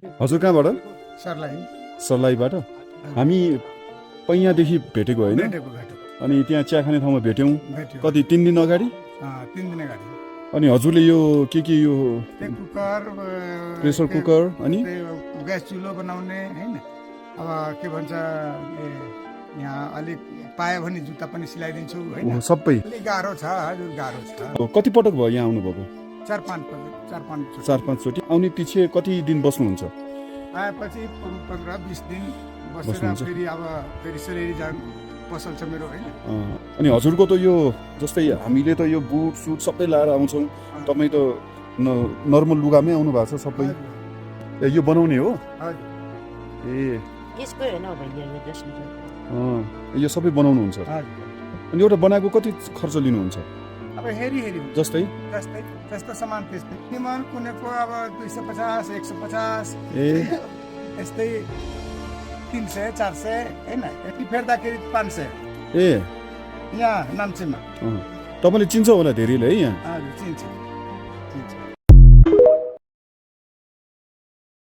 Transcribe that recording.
हजुर कहाँबाट? सरलाही सर्लाहीबाट। हामी पैयादेखि भेटेको होइन? अनि त्यहाँ चिया खाने ठाउँमा भेट्यौँ। कति 3 दिन अगाडि? 3 दिन अगाडि। अनि हजुरले यो के यो कुकर, प्रेसर कुकर अनि ग्यास चुलो बनाउने हैन, अब के भन्छ यहाँ अलिक पायो भने जुत्ता पनि सिलाइदिन्छु हैन। सबै अलिक गाह्रो छ, हजुर गाह्रो छ। कति पटक भयो यहाँ आउनुभएको? 4-5 चोटि। आउने पछि कति दिन बस्नुहुन्छ? आएपछि 15-20 दिन बसेर फेरि सलेरी जान पसल छ मेरो हैन। अनि हजुरको त यो जस्तै हामीले त यो बुट सुट सबै लाएर आउँछौँ, तपाईँ त नर्मल लुगामै आउनु भएको छ सबै। ए यो बनाउने हो? हजुर। ए यसको हैन हो भाइ यो जस्ट यो सबै बनाउनुहुन्छ? हजुर। अनि एउटा बनाएको कति खर्च लिनुहुन्छ? अब हेरी जस्तै जस्तो सामान त्यस्तै निमन कुनेको अब 250 150 यस्तै 300-400 हैन। यति फेर्दाखेरि 500। ए यहाँ नाम्चीमा तपाईँले चिन्छ होला धेरैले है यहाँ? हजुर चिन्छ।